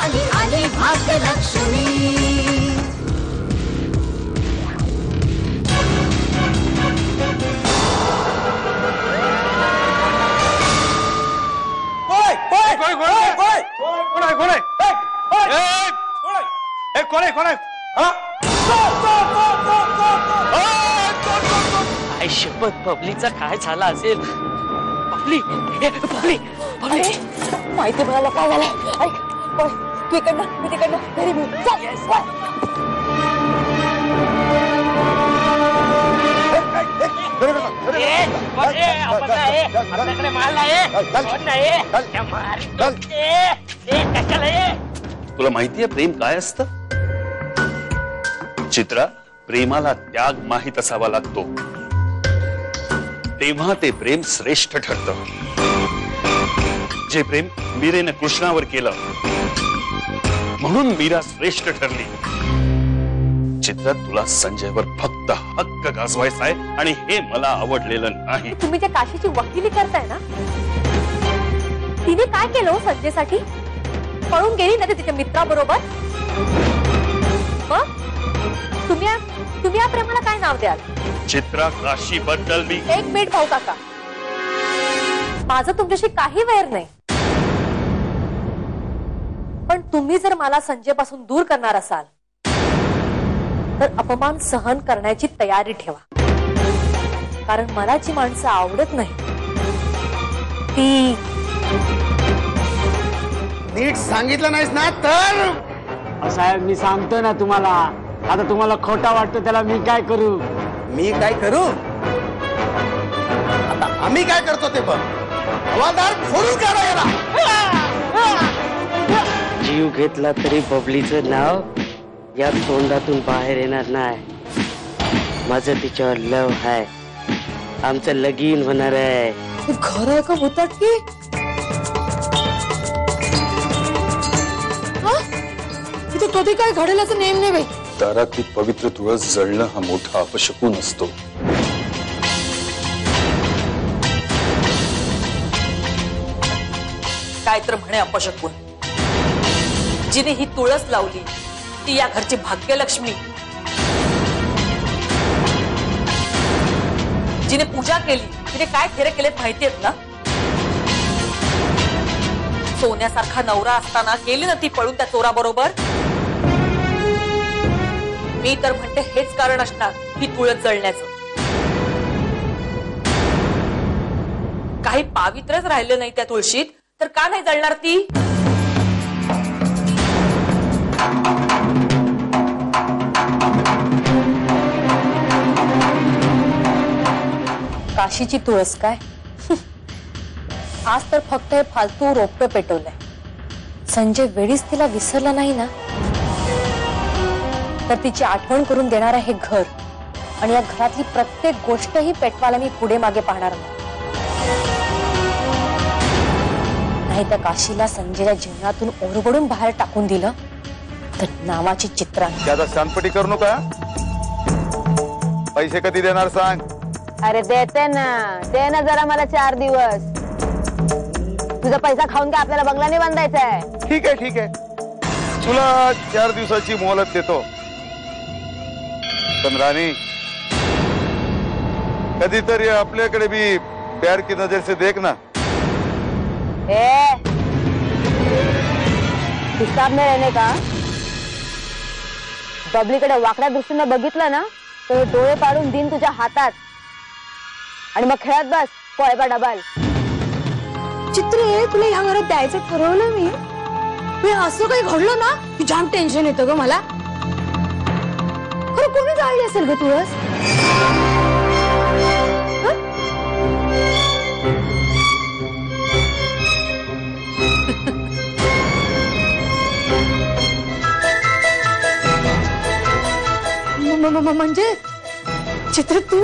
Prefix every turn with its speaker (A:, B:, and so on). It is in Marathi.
A: आली आली भाग्यलक्ष्मी।
B: शपथ बबलीचा काय झाला असेल? बबली
C: माहिती मला काय झालं? ऐक तू इकडनं मी तिकडनं घरी मी
B: आपल्याकडे माल नाही।
D: तुला माहितीये प्रेम काय असतं? चित्रा, प्रेमाला त्याग माहित असावा लागतो, तेव्हा ते प्रेम श्रेष्ठ ठरतं। जे प्रेम मीरेने कृष्णावर केलं म्हणून मीरा श्रेष्ठ ठरली। चित्रा, तुला संजयवर फक्त हक्क गाजवायचा आहे आणि हे मला आवडलेलं नाही।
C: तुम्ही त्या काशीची वकिली करताय ना? तिने काय केलं संजयसाठी? पळून गेली ना तिच्या मित्राबरोबर? मग तुम्ही या प्रेमाला काय नाव द्याल?
D: चित्रा, काशी बद्दल मी
C: एक मिनिट भाऊ काका, माझं तुमच्याशी काही वैर नाही, पण तुम्ही जर मला संजय पासून दूर करणार असाल तर अपमान सहन करण्याची तयारी ठेवा, कारण मला जी माणसं आवडत नाही ती
E: नीट सांगितलं नाहीस ना तर
F: साहेब मी सांगतो ना तुम्हाला, आता तुम्हाला खोटा वाटतो त्याला मी काय करू?
E: मी काय करू? आता आम्ही काय करतो ते बघ। हवालदार फोडून काढा याला।
B: जीव घेतला तरी बबलीचं नाव या तोंडातून बाहेर येणार नाही। माझं तिच्यावर लव आहे, आमचं लगीन होणार आहे।
C: घर आहे का भूतात की? इथे कधी काय घडेल असं नेम नाही बाई।
D: दारातली पवित्र तुळस जळणं हा मोठा अपशकुन असतो।
G: काय तर म्हणे अपशकुन, जिने ही तुळस लावली ती या घरची भाग्यलक्ष्मी, जिने पूजा केली तिने काय खेरे केलेत माहितीयेत ना? सोन्यासारखा नवरा असताना गेली ना ती पळून त्या चोराबरोबर। मी तर म्हणते हेच कारण असणार ही तुळस जळण्याचं। काही पावित्रच राहिले नाही त्या तुळशीत तर का नाही जळणार ती?
C: काशीची तुळस काय? आज तर फक्त हे फालतू रोपटं पेटवलंय। संजय वेळीच तिला विसरला नाही ना तर तिची आठवण करून देणार हे घर आणि या घरातली प्रत्येक गोष्टही पेटवायला मी पुढे मागे पाहणार नाही तर काशीला संजयच्या जीवनातून ओरबडून बाहेर टाकून दिलं तर नावाची चित्रा
E: शांतपटी करू नका। पैसे कधी देणार सांग?
C: अरे देते ना, दे ना जरा मला 4 दिवस। तुझा पैसा खाऊन काय आपल्याला बंगला नाही बांधायचा आहे?
E: ठीक आहे ठीक आहे, तुला 4 दिवसाची मोहलत देतो, पण राणी कधीतरी आपल्याकडे भी प्यार की नजर से देख ना।
C: हिसाब में रहने का। बबलीकडे वाकड्या दृष्टीने बघितलं ना तर डोळे पाडून दिन तुझ्या हातात आणि मग खेळत बस पोळ्या डबाल। चित्रे, तुला ह्या घरात द्यायचं ठरवलं मी असं काही घडलं ना की जाम टेन्शन येतं ग मला। खरं कोणी जाळली असेल ग तुळस? म्हणजे चित्र तू